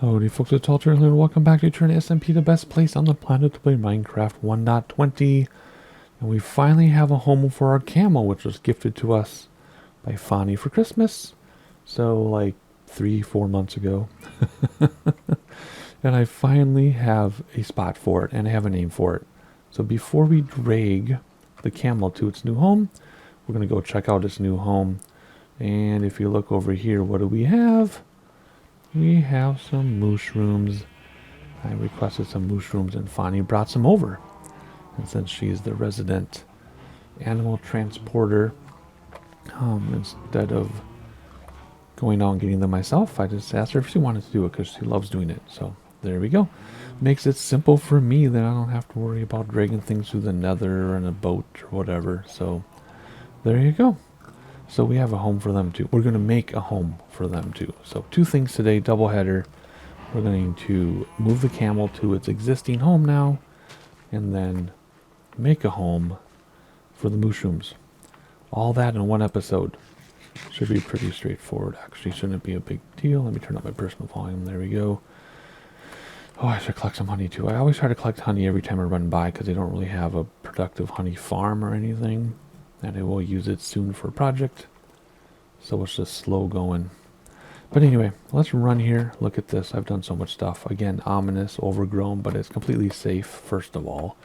Howdy folks, it's Alter here. Welcome back to Eternia SMP, the best place on the planet to play Minecraft 1.20. And we finally have a home for our camel, which was gifted to us by Fani for Christmas. So like 3-4 months ago. And I finally have a spot for it, and I have a name for it. So before we drag the camel to its new home, we're going to go check out its new home. And if you look over here, what do we have? We have some mushrooms. I requested some mushrooms and Fani brought some over. And since she's the resident animal transporter, instead of going out and getting them myself, I just asked her if she wanted to do it because she loves doing it. So there we go. Makes it simple for me that I don't have to worry about dragging things through the nether or in a boat or whatever. So there you go. So we have a home for them too. We're going to make a home for them too. So 2 things today, double header. We're going to move the camel to its existing home now, and then make a home for the mushrooms. All that in one episode. Should be pretty straightforward, actually. Shouldn't be a big deal. Let me turn up my personal volume. There we go. Oh, I should collect some honey too. I always try to collect honey every time I run by because they don't really have a productive honey farm or anything. And I will use it soon for a project. So it's just slow going. But anyway, let's run here. Look at this. I've done so much stuff. Again, ominous, overgrown, but it's completely safe, first of all.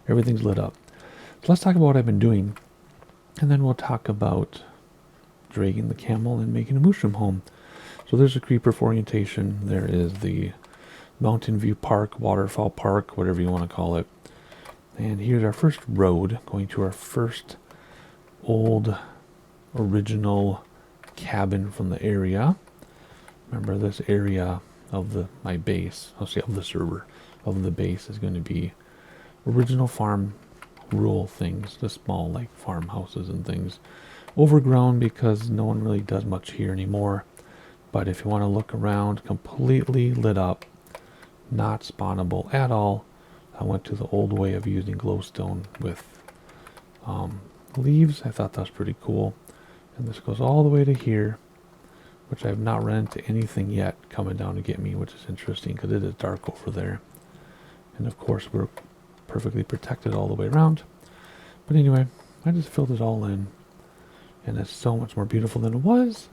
Everything's lit up. So let's talk about what I've been doing. And then we'll talk about dragging the camel and making a mushroom home. So there's a creeper for orientation. There is the Mountain View Park, Waterfall Park, whatever you want to call it. And here's our first road going to our first old original cabin from the area. Remember, this area of my base, of the server, of the base is going to be original farm rural things, the small like farmhouses and things. Overgrown because no one really does much here anymore. But if you want to look around, completely lit up, not spawnable at all. I went to the old way of using glowstone with leaves. I thought that was pretty cool. And this goes all the way to here, which I have not run into anything yet coming down to get me, which is interesting because it is dark over there. And of course we're perfectly protected all the way around. But anyway, I just filled it all in, and it's so much more beautiful than it was.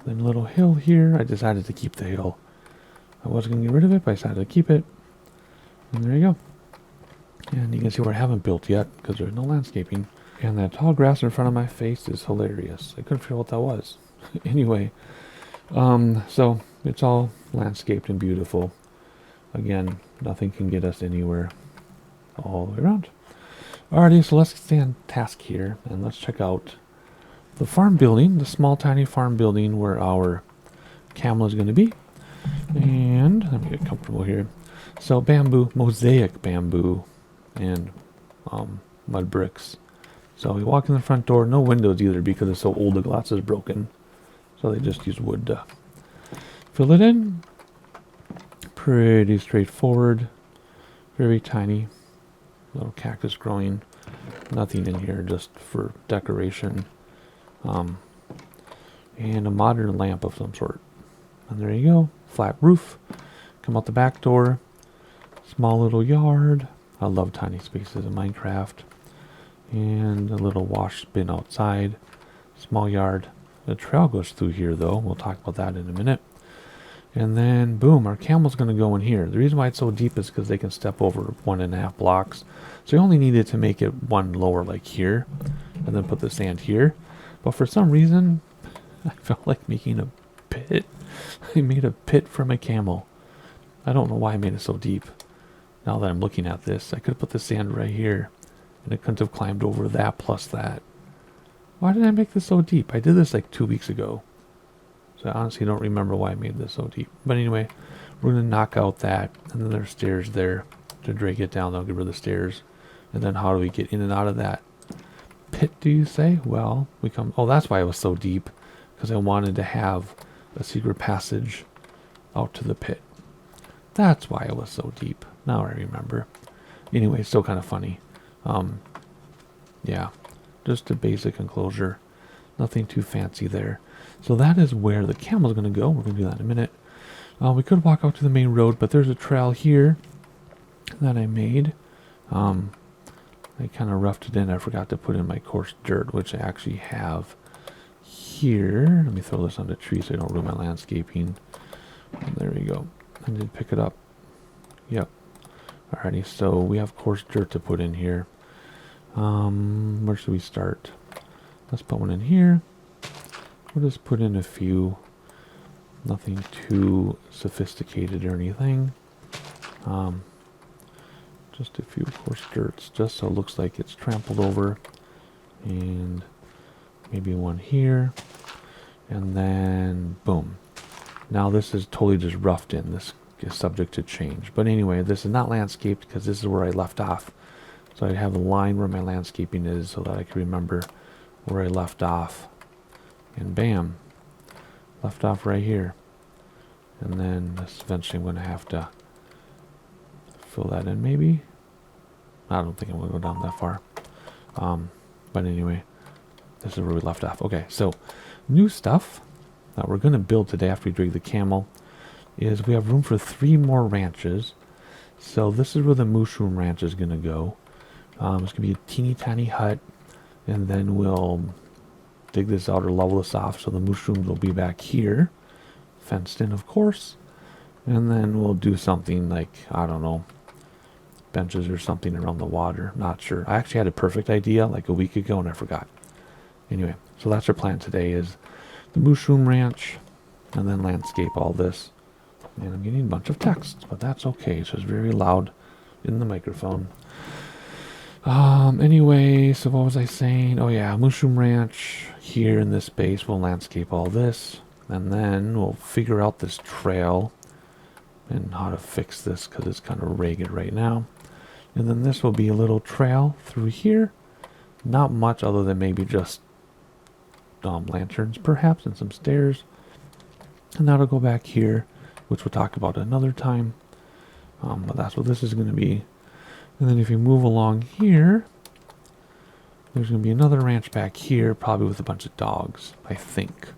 Then a little hill here. I decided to keep the hill. I wasn't going to get rid of it, but I decided to keep it. And there you go. And you can see where I haven't built yet because there's no landscaping. And that tall grass in front of my face is hilarious. I couldn't figure out what that was. Anyway, so it's all landscaped and beautiful. Again, nothing can get us anywhere all the way around. Alrighty, so let's stay on task here and let's check out the farm building, the small tiny farm building where our camel is going to be. And let me get comfortable here. So bamboo, mosaic bamboo, and mud bricks. So we walk in the front door, no windows either because it's so old the glass is broken. So they just use wood to fill it in. Pretty straightforward. Very tiny. Little cactus growing. Nothing in here, just for decoration. And a modern lamp of some sort. And there you go. Flat roof. Come out the back door. Small little yard. I love tiny spaces in Minecraft. And a little wash bin outside. Small yard. The trail goes through here though. We'll talk about that in a minute. And then boom, our camel's going to go in here. The reason why it's so deep is because they can step over 1.5 blocks. So you only needed to make it one lower like here. And then put the sand here. But for some reason, I felt like making a pit. I made a pit for my camel. I don't know why I made it so deep. Now that I'm looking at this, I could have put the sand right here. And it couldn't have climbed over that plus that. Why did I make this so deep? I did this like 2 weeks ago. So I honestly don't remember why I made this so deep. But anyway, we're going to knock out that. And then there's stairs there to drag it down. They'll get rid of the stairs. And then how do we get in and out of that pit, do you say? Well, we come... Oh, that's why it was so deep. Because I wanted to have a secret passage out to the pit. That's why it was so deep. Now I remember. Anyway, still kind of funny. Yeah, just a basic enclosure. Nothing too fancy there. So that is where the camel is going to go. We're going to do that in a minute. We could walk out to the main road, but there's a trail here that I made. I kind of roughed it in. I forgot to put in my coarse dirt, which I actually have here. Let me throw this on the tree so I don't ruin my landscaping. And there we go. I did pick it up. Yep. Alrighty, so we have coarse dirt to put in here. Where should we start? Let's put one in here. We'll just put in a few. Nothing too sophisticated or anything. Just a few coarse dirts, just so it looks like it's trampled over. And maybe one here. And then, boom. Now this is totally just roughed in. This is subject to change. But anyway, this is not landscaped because this is where I left off. So I have a line where my landscaping is so that I can remember where I left off. And bam. Left off right here. And then this eventually I'm going to have to fill that in maybe. I don't think I'm going to go down that far. But anyway, this is where we left off. Okay, so new stuff that we're going to build today after we drag the camel is we have room for 3 more ranches. So this is where the mushroom ranch is going to go. It's going to be a teeny tiny hut, and then we'll dig this out or level this off so the mushrooms will be back here, fenced in of course, and then we'll do something like, I don't know, benches or something around the water. Not sure. I actually had a perfect idea like a week ago and I forgot. Anyway, so that's our plan today, is the mushroom ranch and then landscape all this. And I'm getting a bunch of text, but that's okay. So it's very loud in the microphone. Anyway, so what was I saying? Oh yeah, mushroom ranch here in this space. We'll landscape all this, and then we'll figure out this trail and how to fix this because it's kind of ragged right now. And then this will be a little trail through here. Not much other than maybe just lanterns perhaps and some stairs. And that'll go back here, which we'll talk about another time. But that's what this is going to be. And then if you move along here, there's going to be another ranch back here, probably with a bunch of dogs, I think.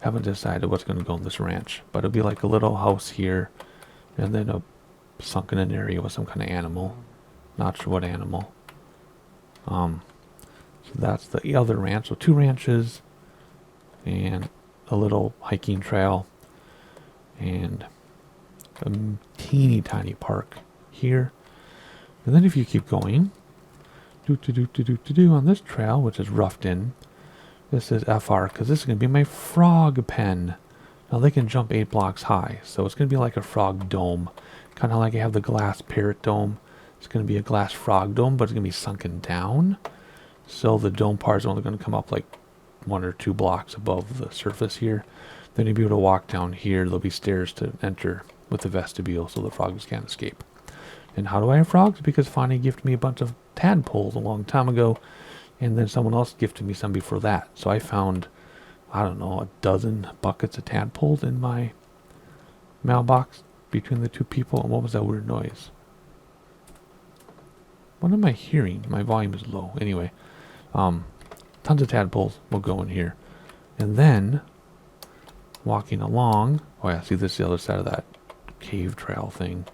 Haven't decided what's going to go in this ranch. But it'll be like a little house here, and then a sunken in area with some kind of animal. Not sure what animal. So that's the other ranch. So 2 ranches, and a little hiking trail, and a teeny tiny park here. And then if you keep going, on this trail, which is roughed in, this is FR, because this is going to be my frog pen. Now they can jump 8 blocks high, so it's going to be like a frog dome. Kind of like I have the glass parrot dome. It's going to be a glass frog dome, but it's going to be sunken down. So the dome part is only going to come up like 1 or 2 blocks above the surface here. Then you'll be able to walk down here. There'll be stairs to enter with the vestibule so the frogs can't escape. And how do I have frogs? Because Fonny gifted me a bunch of tadpoles a long time ago, and then someone else gifted me some before that. So I found, I don't know, a dozen buckets of tadpoles in my mailbox between the 2 people. And what was that weird noise? What am I hearing? My volume is low. Anyway, tons of tadpoles will go in here. And then, walking along, oh yeah, see, this is the other side of that cave trail thing.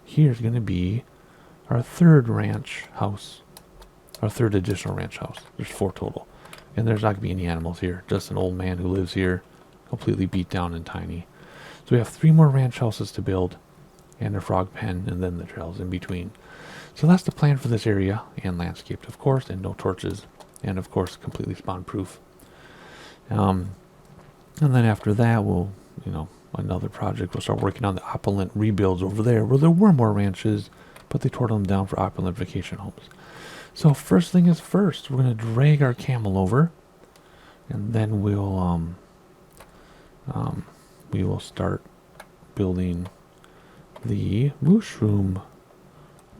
Here's going to be our 3rd ranch house. Our 3rd additional ranch house. There's 4 total. And there's not going to be any animals here. Just an old man who lives here. Completely beat down and tiny. So we have 3 more ranch houses to build. And a frog pen. And then the trails in between. So that's the plan for this area. And landscaped, of course. And no torches. And of course, completely spawn proof. And then after that, we'll, another project. We'll start working on the opulent rebuilds over there where there were more ranches, but they tore them down for opulent vacation homes. So first thing is first, we're going to drag our camel over, and then we will start building the mushroom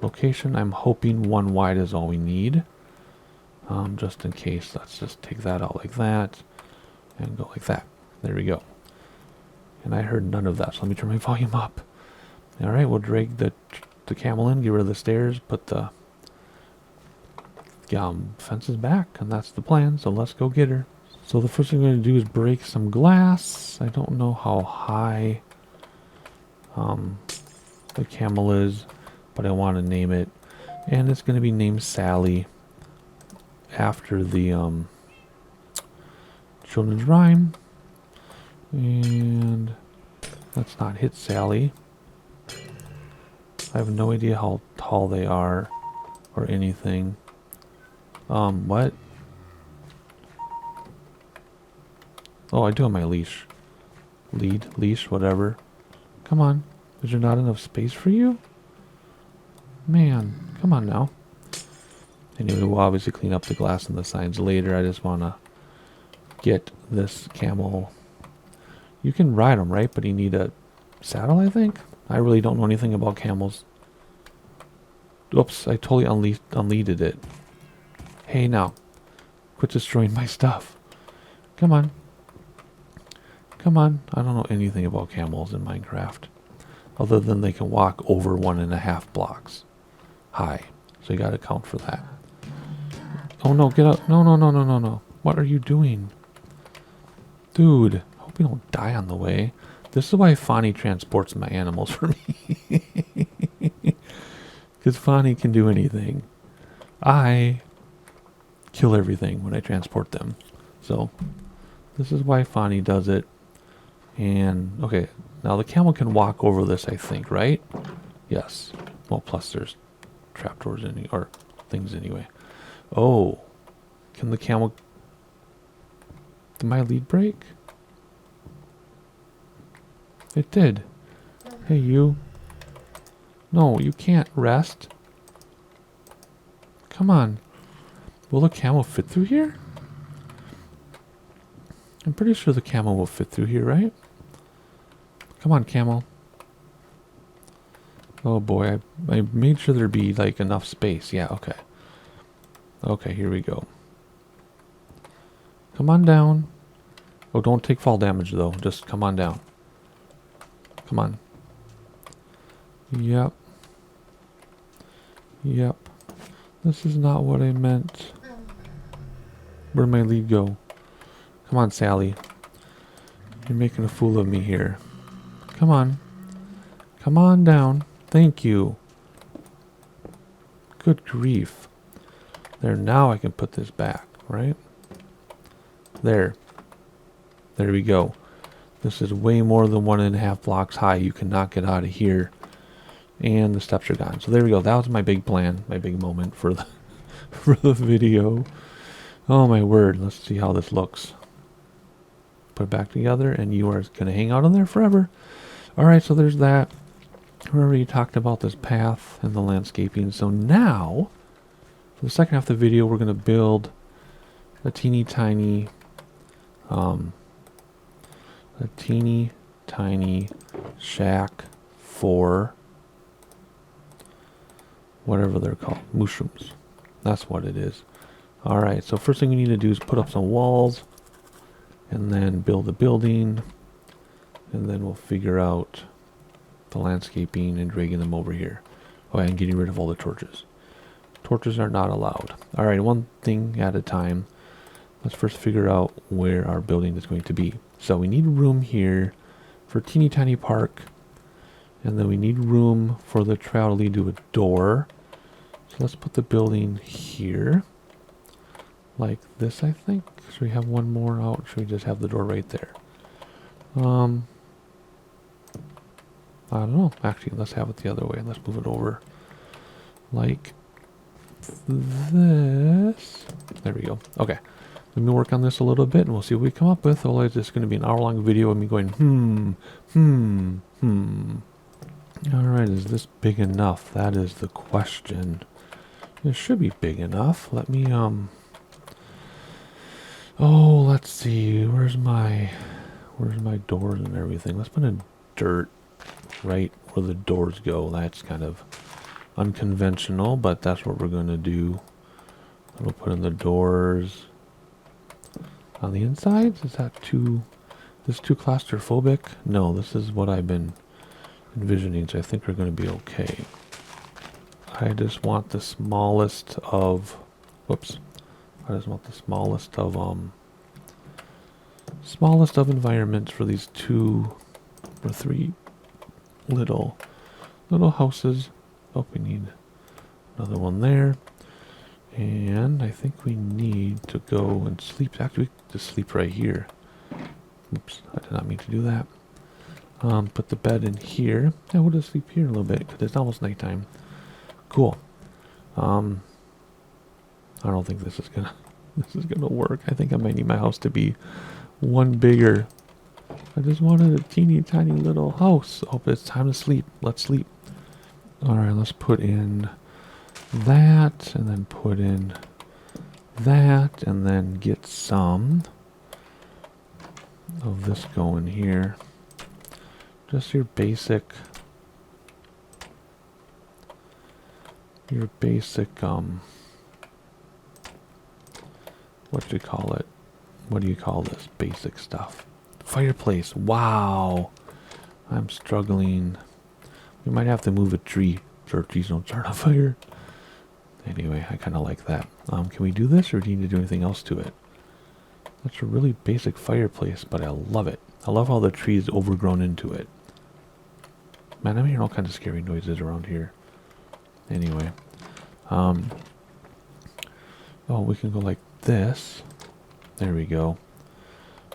location. I'm hoping 1 wide is all we need, just in case. Let's just take that out like that and go like that. There we go. And I heard none of that, so let me turn my volume up. Alright, we'll drag the camel in, get rid of the stairs, put the fences back, and that's the plan, so let's go get her. So the first thing I'm going to do is break some glass. I don't know how high the camel is, but I want to name it. And it's going to be named Sally after the children's rhyme. And let's not hit Sally. I have no idea how tall they are or anything. What? Oh, I do have my leash. Leash, whatever. Come on. Is there not enough space for you? Man, come on now. Anyway, we'll obviously clean up the glass and the signs later. I just want to get this camel. You can ride them, right? But you need a saddle, I think? I really don't know anything about camels. Oops, I totally unleaded it. Hey, now. Quit destroying my stuff. Come on. Come on. I don't know anything about camels in Minecraft. Other than they can walk over 1.5 blocks high. So you gotta account for that. Oh no, get up. No, no, no, no, no, no. What are you doing? Dude, I hope you don't die on the way. This is why Fani transports my animals for me. Because Fani can do anything. I kill everything when I transport them. So, this is why Fani does it. And, okay, now the camel can walk over this, I think, right? Yes. Well, plus there's trapdoors or things anyway. Oh, can the camel... Did my lead break? It did. Hey, you. No, you can't rest. Come on. Will the camel fit through here? I'm pretty sure the camel will fit through here, right? Come on, camel. Oh boy, I made sure there'd be like enough space. Yeah, okay. Okay, here we go. Come on down. Oh, don't take fall damage though. Just come on down. Come on. Yep. Yep. This is not what I meant. Where'd my lead go? Come on, Sally. You're making a fool of me here. Come on. Come on down. Thank you. Good grief. There, now I can put this back, right? There. There we go. This is way more than 1.5 blocks high. You cannot get out of here. And the steps are gone. So there we go. That was my big plan, my big moment for the for the video. Oh my word. Let's see how this looks. Put it back together, and you are going to hang out in there forever. Alright, so there's that. We already talked about this path and the landscaping. So now, for the second half of the video, we're going to build a teeny tiny shack for whatever they're called, mushrooms. That's what it is. Alright, so first thing we need to do is put up some walls and then build a building, and then we'll figure out the landscaping and dragging them over here. Oh, and getting rid of all the torches. Torches are not allowed. Alright, one thing at a time. Let's first figure out where our building is going to be. So we need room here for a teeny tiny park. And then we need room for the trail to lead to a door. So let's put the building here. Like this, I think. Should we have one more out? Should we just have the door right there? I don't know. Actually, let's have it the other way. Let's move it over like this. There we go. Okay. Let me work on this a little bit and we'll see what we come up with. Otherwise, it's going to be an hour-long video of me going, Alright, is this big enough? That is the question. It should be big enough. Let me, oh, let's see. Where's my doors and everything? Let's put in dirt right where the doors go. That's kind of unconventional, but that's what we're going to do. We'll put in the doors on the insides. Is that too claustrophobic? No, this is what I've been envisioning, so I think we're going to be okay. I just want the smallest of, whoops, I just want the smallest of smallest of environments for these 2 or 3 little houses. Oh, we need another one there. And I think we need to go and sleep. Actually, just sleep right here. Oops, I did not mean to do that. Put the bed in here. Yeah, we'll just sleep here a little bit because it's almost nighttime. Cool. I don't think this is gonna work. I think I might need my house to be one bigger. I just wanted a teeny tiny little house. Oh, but it's time to sleep. Let's sleep. All right, let's put in that, and then put in that, and then get some of this going here. Just your basic what do you call it? What do you call this? Basic stuff. Fireplace. Wow. I'm struggling. We might have to move a tree so trees don't start a fire. Anyway, I kind of like that. Can we do this, or do you need to do anything else to it? That's a really basic fireplace, but I love it. I love how the tree's overgrown into it. Man, I'm hearing all kinds of scary noises around here. Anyway. Oh, we can go like this. There we go.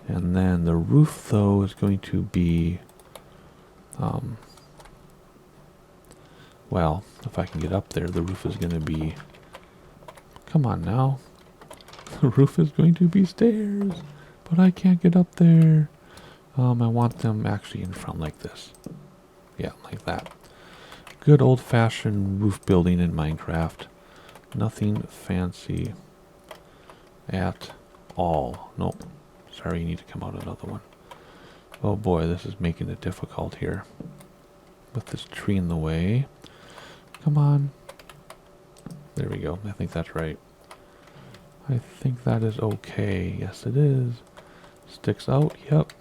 And then the roof, though, is going to be... well, if I can get up there, the roof is going to be... Come on now. The roof is going to be stairs. But I can't get up there. I want them actually in front like this. Yeah, like that. Good old-fashioned roof building in Minecraft. Nothing fancy at all. Nope. Sorry, you need to come out another one. Oh boy, this is making it difficult here. With this tree in the way. Come on. There we go. I think that's right. I think that is okay. Yes, it is. Sticks out. Yep.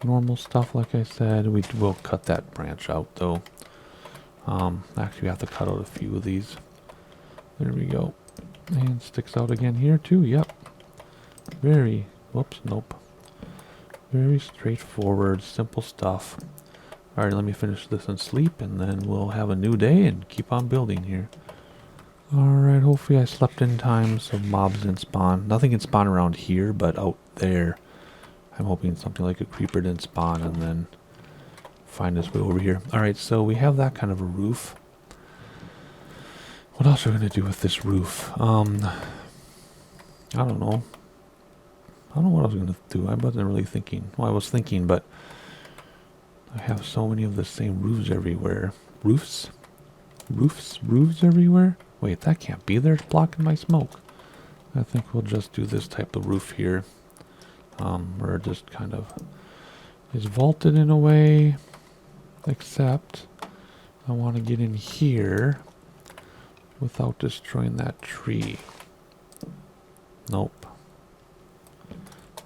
Normal stuff, like I said. We will cut that branch out, though. Actually, we have to cut out a few of these. There we go. And sticks out again here, too. Yep. Very... Whoops, nope. Very straightforward, simple stuff. Alright, let me finish this and sleep, and then we'll have a new day and keep on building here. Alright, hopefully I slept in time so mobs didn't spawn. Nothing can spawn around here, but out there. I'm hoping something like a creeper didn't spawn and then find its way over here. Alright, so we have that kind of a roof. What else are we going to do with this roof? I don't know. I don't know what I was going to do. I wasn't really thinking. Well, I was thinking, but I have so many of the same roofs everywhere. Roofs everywhere? Wait, that can't be there. It's blocking my smoke. I think we'll just do this type of roof here. Where it just kind of is vaulted in a way. Except I want to get in here without destroying that tree. Nope.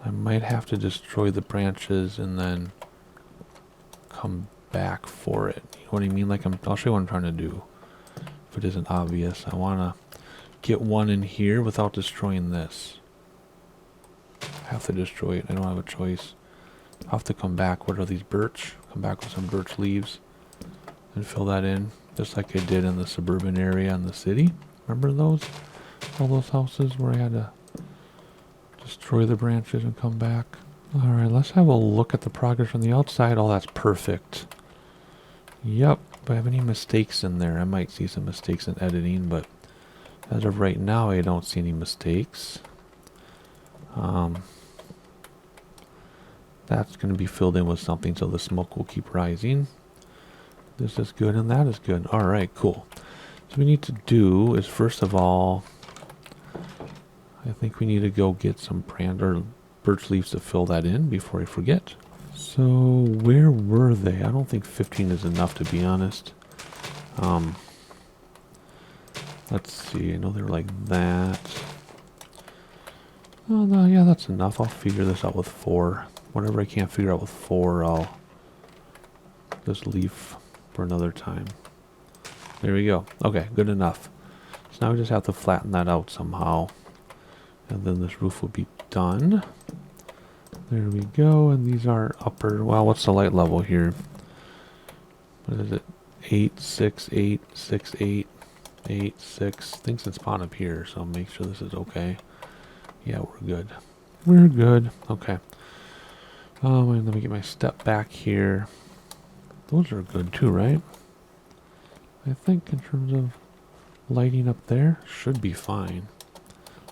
I might have to destroy the branches and then come back for it. You know what I mean? Like I'll show you what I'm trying to do. If it isn't obvious, I want to get one in here without destroying this. I have to destroy it. I don't have a choice. I'll have to come back. What are these? Birch? Come back with some birch leaves and fill that in, just like I did in the suburban area in the city. Remember those? All those houses where I had to destroy the branches and come back. Alright, let's have a look at the progress on the outside. Oh, that's perfect. Yep. If I have any mistakes in there, I might see some mistakes in editing, but as of right now, I don't see any mistakes. That's going to be filled in with something so the smoke will keep rising. This is good and that is good. Alright, cool. So what we need to do is, first of all, I think we need to go get some birch leaves to fill that in before I forget. So where were they? I don't think 15 is enough, to be honest. Let's see. I know they're like that. Oh no, yeah, that's enough. I'll figure this out with 4. Whatever I can't figure out with 4, I'll just leave for another time. There we go. Okay, good enough. So now we just have to flatten that out somehow. And then this roof will be done. There we go, and these are upper, well, what's the light level here? What is it? 8, 6, 8, 6, 8, 8, 6. Thinks it's spawn up here, so make sure this is okay. Yeah, we're good. We're good. Okay. And let me get my step back here. Those are good too, right? I think in terms of lighting up there, should be fine.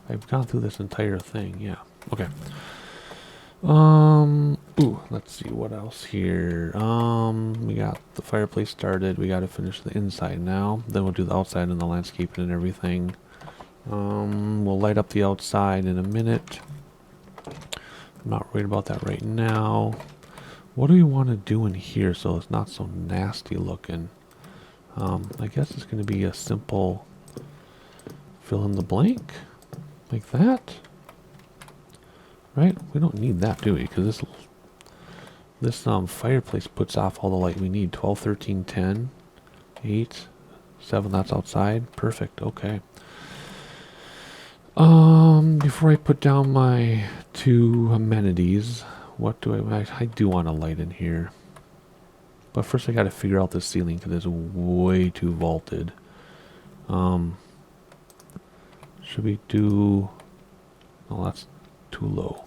I've gone through this entire thing, yeah. Okay. Ooh, let's see what else here. We got the fireplace started. We got to finish the inside now. Then we'll do the outside and the landscaping and everything. We'll light up the outside in a minute. I'm not worried about that right now. What do we want to do in here so it's not so nasty looking? I guess it's going to be a simple fill in the blank like that. Right? We don't need that, do we? Because this fireplace puts off all the light we need. 12, 13, 10, 8, 7, that's outside. Perfect, okay. Before I put down my 2 amenities, what do I do want a light in here. But first I got to figure out the ceiling because it's way too vaulted. Should we do... Oh, that's too low.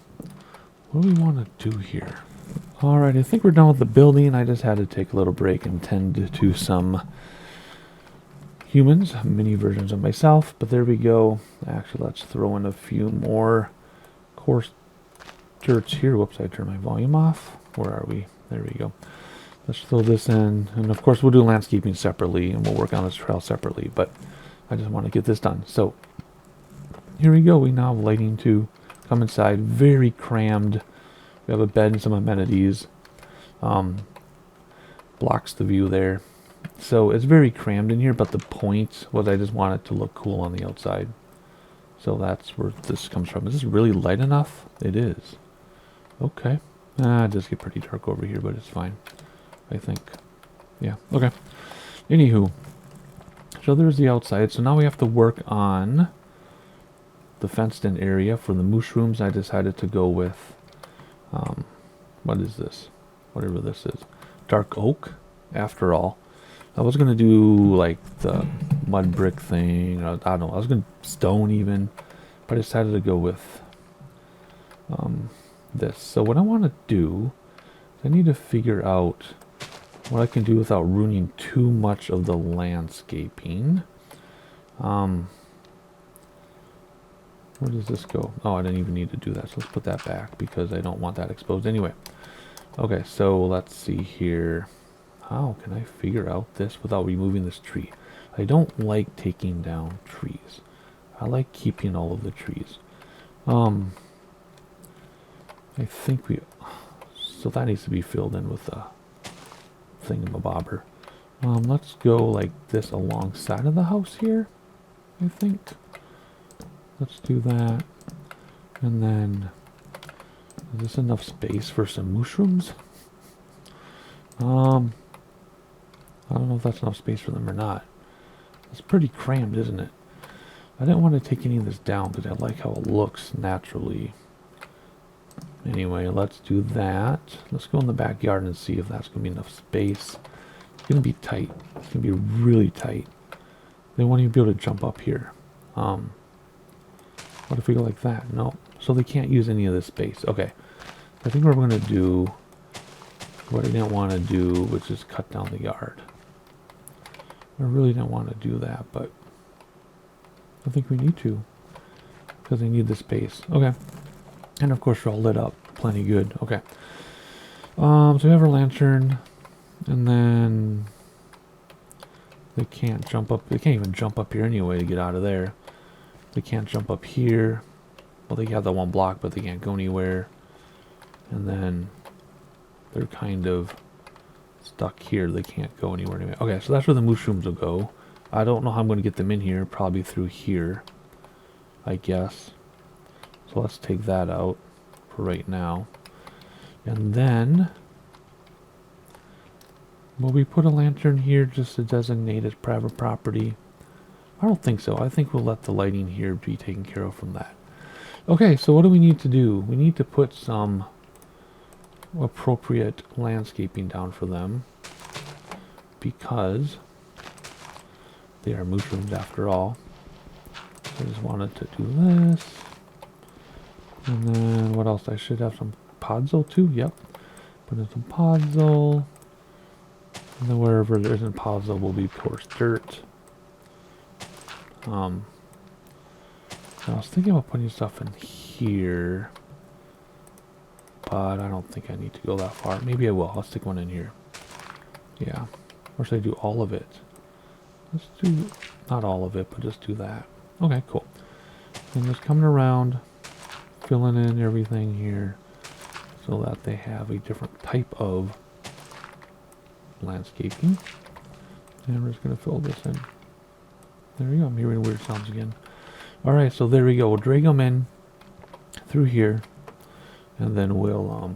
What do we want to do here? Alright, I think we're done with the building. I just had to take a little break and tend to some humans, mini versions of myself. But there we go. Actually, let's throw in a few more coarse dirts here. Whoops, I turned my volume off. Where are we? There we go. Let's throw this in. And of course, we'll do landscaping separately, and we'll work on this trail separately. But I just want to get this done. So here we go. We now have lighting to come inside. Very crammed. We have a bed and some amenities. Blocks the view there. So it's very crammed in here, but the point was I just want it to look cool on the outside. So that's where this comes from. Is this really light enough? It is. Okay. It does get pretty dark over here, but it's fine, I think. Yeah, okay. Anywho. So there's the outside. So now we have to work on the fenced-in area. For the mushrooms, I decided to go with, what is this? Whatever this is. Dark oak, after all. I was going to do, like, the mud brick thing. I don't know. I was going to stone even. But I decided to go with this. So what I want to do is I need to figure out what I can do without ruining too much of the landscaping. Where does this go? Oh, I didn't even need to do that. So let's put that back because I don't want that exposed anyway. Okay, so let's see here. How can I figure out this without removing this tree? I don't like taking down trees. I like keeping all of the trees. I think so that needs to be filled in with a thingamabobber. Let's go like this alongside of the house here, I think. Let's do that. And then, is this enough space for some mushrooms? I don't know if that's enough space for them or not. It's pretty crammed, isn't it? I didn't want to take any of this down because I like how it looks naturally. Anyway, let's do that. Let's go in the backyard and see if that's going to be enough space. It's going to be tight. It's going to be really tight. They won't even be able to jump up here. What if we go like that? No. So they can't use any of this space. Okay. I think we're going to do what I didn't want to do, which is cut down the yard. I really didn't want to do that, but I think we need to because they need the space. Okay. And of course, we're all lit up. Plenty good. Okay. So we have our lantern, and then they can't jump up. They can't even jump up here anyway to get out of there. They can't jump up here. Well, they have that one block, but they can't go anywhere. And then they're kind of stuck here. They can't go anywhere anyway. Okay, so that's where the mushrooms will go. I don't know how I'm going to get them in here. Probably through here, I guess. So let's take that out for right now. And then, will we put a lantern here just to designate as private property? I don't think so. I think we'll let the lighting here be taken care of from that. Okay, so what do we need to do? We need to put some appropriate landscaping down for them, because they are mushrooms after all. So I just wanted to do this. And then what else? I should have some podzol too. Yep. Put in some podzol. And then wherever there isn't podzol will be coarse dirt. I was thinking about putting stuff in here, but I don't think I need to go that far. Maybe I will. I'll stick one in here. Yeah. Or should I do all of it? Let's do, not all of it, but just do that. Okay, cool. And just coming around, filling in everything here so that they have a different type of landscaping. And we're just going to fill this in. There we go. I'm hearing weird sounds again. Alright, so there we go. We'll drag them in through here. And then we'll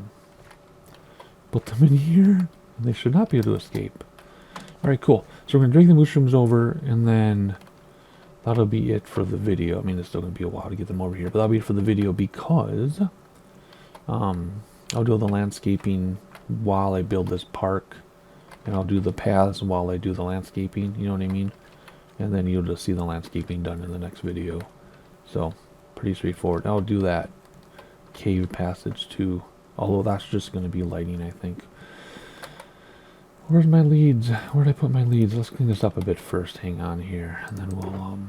put them in here. And they should not be able to escape. Alright, cool. So we're going to drag the mushrooms over, and then that'll be it for the video. I mean, it's still going to be a while to get them over here, but that'll be it for the video because I'll do the landscaping while I build this park, and I'll do the paths while I do the landscaping, you know what I mean? And then you'll just see the landscaping done in the next video. So, pretty straightforward. I'll do that cave passage too, although that's just going to be lighting, I think. Where's my leads? Where did I put my leads? Let's clean this up a bit first. Hang on here. And then we'll,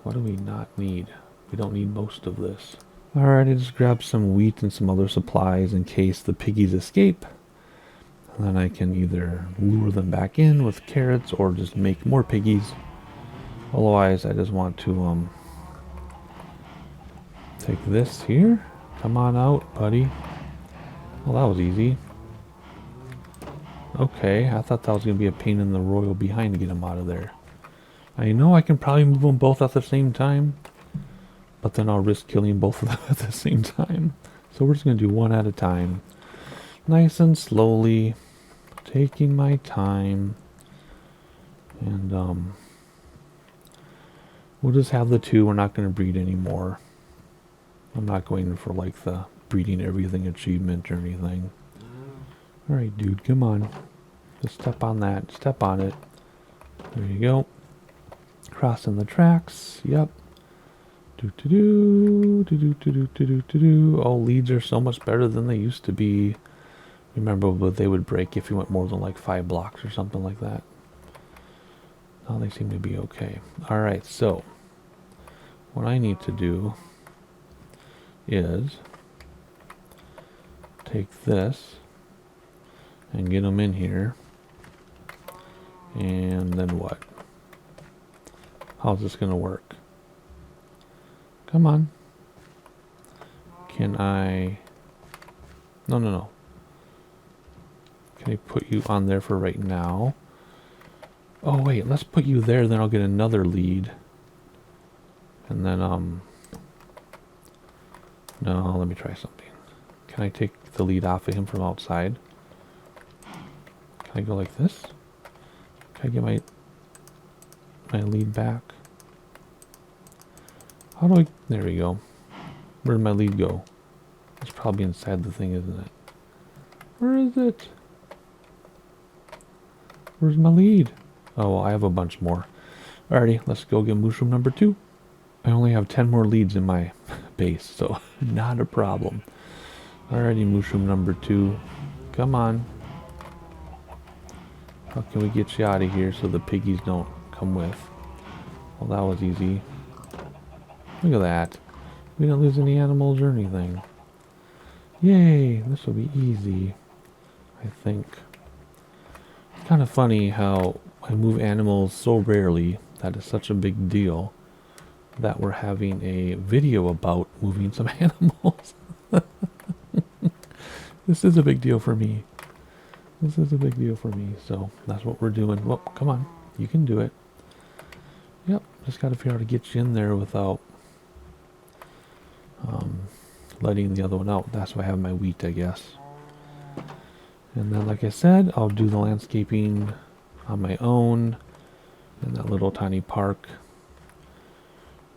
what do we not need? We don't need most of this. Alright, I just grabbed some wheat and some other supplies in case the piggies escape. And then I can either lure them back in with carrots or just make more piggies. Otherwise, I just want to, take this here. Come on out, buddy. Well, that was easy. Okay, I thought that was going to be a pain in the royal behind to get them out of there. I know I can probably move them both at the same time, but then I'll risk killing both of them at the same time. So we're just going to do one at a time. Nice and slowly, taking my time. And we'll just have the two. We're not going to breed anymore. I'm not going for like the breeding everything achievement or anything. Alright, dude, come on. Just step on that. Step on it. There you go. Crossing the tracks. Yep. Do-do-do. Oh, leads are so much better than they used to be. Remember, but they would break if you went more than like 5 blocks or something like that. Now they seem to be okay. Alright, so what I need to do is take this and get them in here, and then what? How's this gonna work? Come on. Can I? No. Can I put you on there for right now? Oh wait, let's put you there, then I'll get another lead. And then no, let me try something. Can I take the lead off of him from outside? Can I go like this? Can I get my lead back? How do I... There we go. Where did my lead go? It's probably inside the thing, isn't it? Where is it? Where's my lead? Oh, well, I have a bunch more. Alrighty, let's go get mushroom number 2. I only have 10 more leads in my base, so not a problem. Alrighty, mushroom number 2. Come on. How can we get you out of here so the piggies don't come with? Well, that was easy. Look at that. We didn't lose any animals or anything. Yay! This will be easy, I think. It's kind of funny how I move animals so rarely that it's such a big deal that we're having a video about moving some animals. This is a big deal for me. This is a big deal for me, so that's what we're doing. Well, come on. You can do it. Yep, just got to figure out how to get you in there without letting the other one out. That's why I have my wheat, I guess. And then, like I said, I'll do the landscaping on my own in that little tiny park.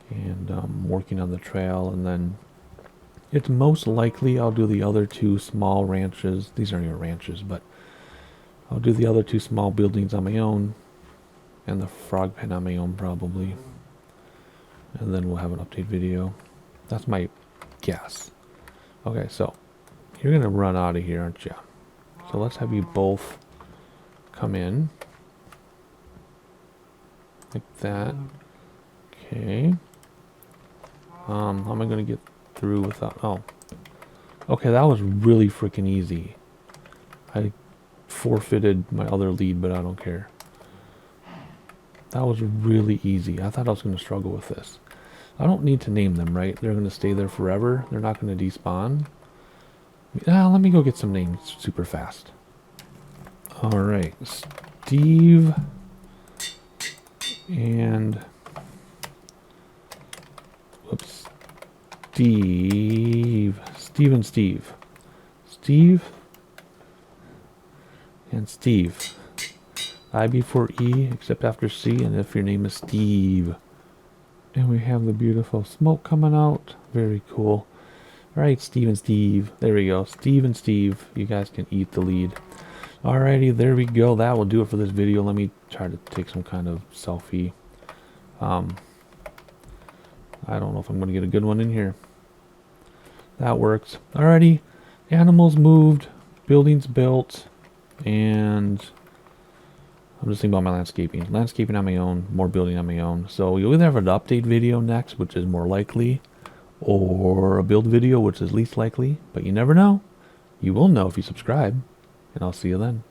And working on the trail, and then It's most likely I'll do the other two small ranches. These aren't even ranches, but I'll do the other two small buildings on my own, and the frog pen on my own probably. And then we'll have an update video. That's my guess. Okay, so you're gonna run out of here, aren't you? So let's have you both come in. Like that. Okay. How am I gonna get through without... Oh. Okay, that was really freaking easy. I forfeited my other lead, but I don't care. That was really easy. I thought I was gonna struggle with this. I don't need to name them, right? They're gonna stay there forever. They're not gonna despawn. Let me go get some names super fast. Alright. Steve... and... whoops. Steve and Steve. Steve and Steve. I before E, except after C, and if your name is Steve. And we have the beautiful smoke coming out. Very cool. Alright, Steve and Steve. There we go. Steve and Steve. You guys can eat the lead. Alrighty, there we go. That will do it for this video. Let me try to take some kind of selfie. I don't know if I'm going to get a good one in here. That works. Alrighty. Animals moved. Buildings built. And I'm just thinking about my landscaping. Landscaping on my own. More building on my own. So you'll either have an update video next, which is more likely, or a build video, which is least likely. But you never know. You will know if you subscribe. And I'll see you then.